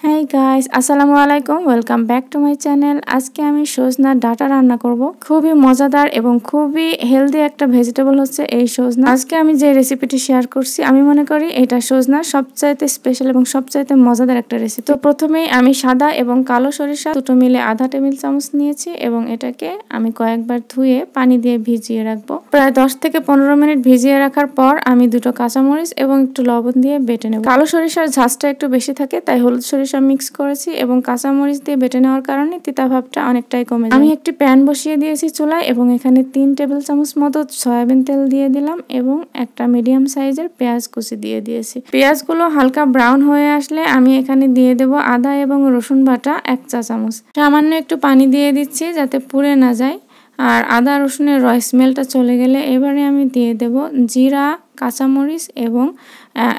Hi guys, আসসালামু আলাইকুম। Welcome back to my channel. আজকে আমি সজনার ডাঁটা রান্না করব। খুবই মজাদার এবং খুবই হেলদি একটা ভেজিটেবল হচ্ছে এই সজনা। আজকে আমি যে রেসিপিটি শেয়ার করছি, আমি মনে করি এটা সজনার সবচাইতে স্পেশাল এবং সবচাইতে মজাদার একটা রেসিপি। তো প্রথমেই আমি সাদা এবং কালো সরিষা দুটো মিলে আধা টেবিল চামচ নিয়েছি এবং এটাকে আমি কয়েকবার ধুয়ে পানি দিয়ে ভিজিয়ে রাখবো। প্রায় 10 থেকে 15 মিনিট ভিজিয়ে রাখার পর আমি দুটো কাঁচামরিচ এবং একটু লবণ দিয়ে বেটে নেব। কালো সরিষার ঝাঁজটা একটু বেশি থাকে, তাই হলুদ সরিষা মিক্স করেছি এবং কাঁচামরিচ দিয়ে বেটে নেওয়ার কারণে তিতা ভাবটা অনেকটাই কমে যায়। আমি একটি প্যান বসিয়ে দিয়েছি চুলায় এবং এখানে 3 টেবিল চামচ মতো সয়াবিন তেল দিয়ে দিলাম এবং একটা মিডিয়াম সাইজের পেঁয়াজ কুচি দিয়ে দিয়েছি। পেঁয়াজগুলো হালকা ব্রাউন হয়ে আসলে আমি এখানে দিয়ে দেব আদা এবং রসুন বাটা 1 চা চামচ। সামান্য একটু পানি দিয়ে দিচ্ছি যাতে পুড়ে না যায়। আর আদা রসুনের র স্মেলটা চলে গেলে এবারে আমি দিয়ে দেব জিরা, কাঁচামরিচ এবং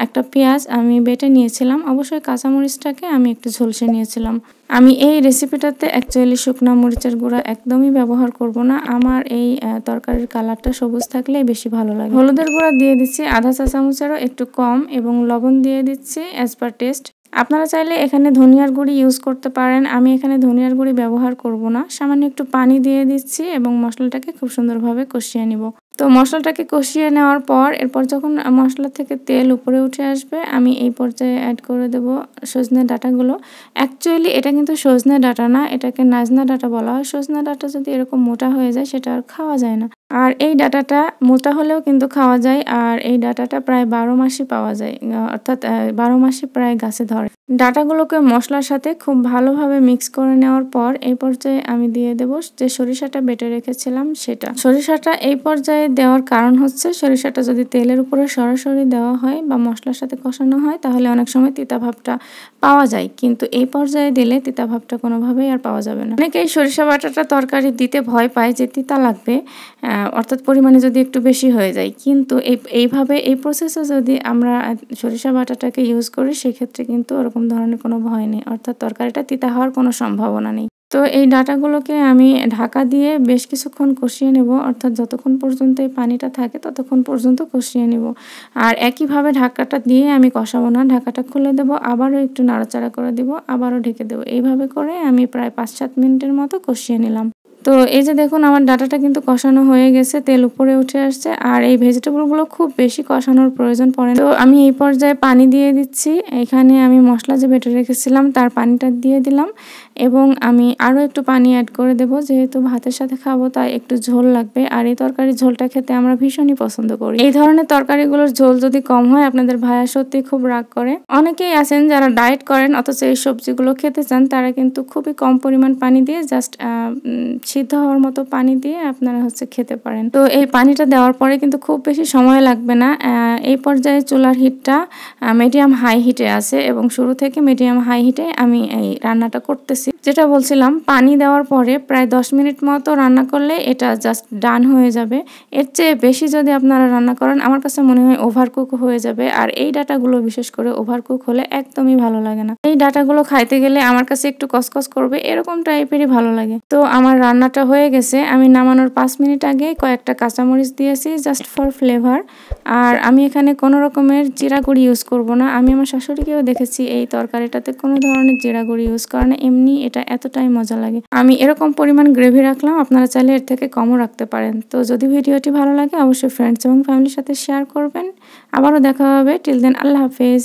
একটা পেঁয়াজ আমি বেটে নিয়েছিলাম। অবশ্যই কাঁচামরিচটাকে আমি একটু ঝলসে নিয়েছিলাম। আমি এই রেসিপিটাতে অ্যাকচুয়ালি শুকনো মরিচের গুঁড়া একদমই ব্যবহার করব না। আমার এই তরকারির কালারটা সবুজ থাকলেই বেশি ভালো লাগে। হলুদের গুঁড়া দিয়ে দিচ্ছি আধা চা চামচেরও একটু কম এবং লবণ দিয়ে দিচ্ছি অ্যাজ পার টেস্ট। আপনারা চাইলে এখানে ধনিয়ার গুঁড়ি ইউজ করতে পারেন। আমি এখানে ধনিয়ার গুঁড়ি ব্যবহার করব না। সামান্য একটু পানি দিয়ে দিচ্ছি এবং মশলাটাকে খুব সুন্দরভাবে কষিয়ে নিব। তো মশলাটাকে কষিয়ে নেওয়ার পর এরপর যখন মশলা থেকে তেল উপরে উঠে আসবে, আমি এই পর্যায়ে অ্যাড করে দেব সজনে ডাঁটাগুলো। অ্যাকচুয়ালি এটা কিন্তু সজনে ডাঁটা না, এটাকে নাজনা ডাঁটা বলা হয়। সজনে ডাঁটা যদি এরকম মোটা হয়ে যায় সেটা আর খাওয়া যায় না। আর এই ডাঁটাটা মোটা হলেও কিন্তু খাওয়া যায়। আর এই ডাঁটাটা প্রায় 12 মাসই পাওয়া যায়, অর্থাৎ 12 মাসই প্রায় গাছে ধরে। ডাঁটাগুলোকে মশলার সাথে খুব ভালোভাবে মিক্স করে নেওয়ার পর এই পর্যায়ে আমি দিয়ে দেব যে সরিষাটা বেটে রেখেছিলাম সেটা। সরিষাটা এই পর্যায়ে দেওয়ার কারণ হচ্ছে সরিষাটা যদি তেলের উপরে সরাসরি দেওয়া হয় বা মশলার সাথে কষানো হয় তাহলে অনেক সময় তিতা ভাবটা পাওয়া যায়, কিন্তু এই পর্যায়ে দিলে তিতা ভাবটা কোনোভাবেই আর পাওয়া যাবে না। অনেকেই সরিষা বাটাটা তরকারি দিতে ভয় পায় যে তিতা লাগবে, অর্থাৎ পরিমাণে যদি একটু বেশি হয়ে যায়, কিন্তু এইভাবে এই প্রসেসে যদি আমরা সরিষা বাটাটাকে ইউজ করি সেক্ষেত্রে কিন্তু ওরকম ধরনের কোনো ভয় নেই, অর্থাৎ তরকারিটা তিতা হওয়ার কোনো সম্ভাবনা নেই। তো এই ডাঁটাগুলোকে আমি ঢাকা দিয়ে বেশ কিছুক্ষণ কষিয়ে নেব, অর্থাৎ যতক্ষণ পর্যন্ত এই পানিটা থাকে ততক্ষণ পর্যন্ত কষিয়ে নেব। আর একইভাবে ঢাকাটা দিয়ে আমি কষাবো না, ঢাকাটা খুলে দেবো, আবারও একটু নাড়াচাড়া করে দেবো, আবারও ঢেকে দেবো। এইভাবে করে আমি প্রায় 5-7 মিনিটের মতো কষিয়ে নিলাম। তো এই যে দেখুন আমার ডাঁটাটা কিন্তু কষানো হয়ে গেছে, তেল উপরে উঠে আসছে। আর এই ভেজিটেবলগুলো খুব বেশি কষানোর প্রয়োজন পড়ে না। তো আমি এই পর্যায়ে পানি দিয়ে দিচ্ছি। এখানে আমি মশলা যে বেটে রেখেছিলাম তার পানিটা দিয়ে দিলাম এবং আমি আরও একটু পানি অ্যাড করে দেব, যেহেতু ভাতের সাথে খাবো তাই একটু ঝোল লাগবে। আর এই তরকারির ঝোলটা খেতে আমরা ভীষণই পছন্দ করি। এই ধরনের তরকারিগুলোর ঝোল যদি কম হয় আপনাদের ভাইয়া সত্যি খুব রাগ করে। অনেকেই আছেন যারা ডায়েট করেন অথচ এই সবজিগুলো খেতে চান, তারা কিন্তু খুবই কম পরিমাণ পানি দিয়ে জাস্ট সিদ্ধ হওয়ার মতো পানি দিয়ে আপনারা খেতে পারেন। তো এই পানিটা দেওয়ার পরে কিন্তু খুব বেশি সময় লাগবে না। এই পর্যায়ে চুলার হিটটা মিডিয়াম হাই হিটে আছে এবং শুরু থেকে মিডিয়াম হাই হিটে আমি এই রান্নাটা করতেছি। যেটা বলছিলাম, পানি দেওয়ার পরে প্রায় 10 মিনিট মতো রান্না করলে এটা জাস্ট ডান হয়ে যাবে। এর চেয়ে বেশি যদি আপনারা রান্না করেন আমার কাছে মনে হয় ওভারকুক হয়ে যাবে। আর এই ডাটাগুলো বিশেষ করে ওভারকুক হলে একদমই ভালো লাগে না। এই ডাটাগুলো খাইতে গেলে আমার কাছে একটু কসকস করবে, এরকম টাইপেরই ভালো লাগে। তো আমার রান্নাটা হয়ে গেছে। আমি নামানোর 5 মিনিট আগে কয়েকটা কাঁচামরিচ দিয়েছি জাস্ট ফর ফ্লেভার। আর আমি এখানে কোনো রকমের জিরা গুঁড়ি ইউজ করব না। আমি আমার শাশুড়িকেও দেখেছি এই তরকারিটাতে কোনো ধরনের জিরা গুঁড়ি ইউজ করে না, এমনি এটা এতটাই মজা লাগে। আমি এরকম পরিমাণ গ্রেভি রাখলাম, আপনারা চাইলে এর থেকে কমও রাখতে পারেন। তো যদি ভিডিওটি ভালো লাগে অবশ্যই ফ্রেন্ডস এবং ফ্যামিলির সাথে শেয়ার করবেন। আবারও দেখা হবে। টিল দেন আল্লাহ হাফেজ।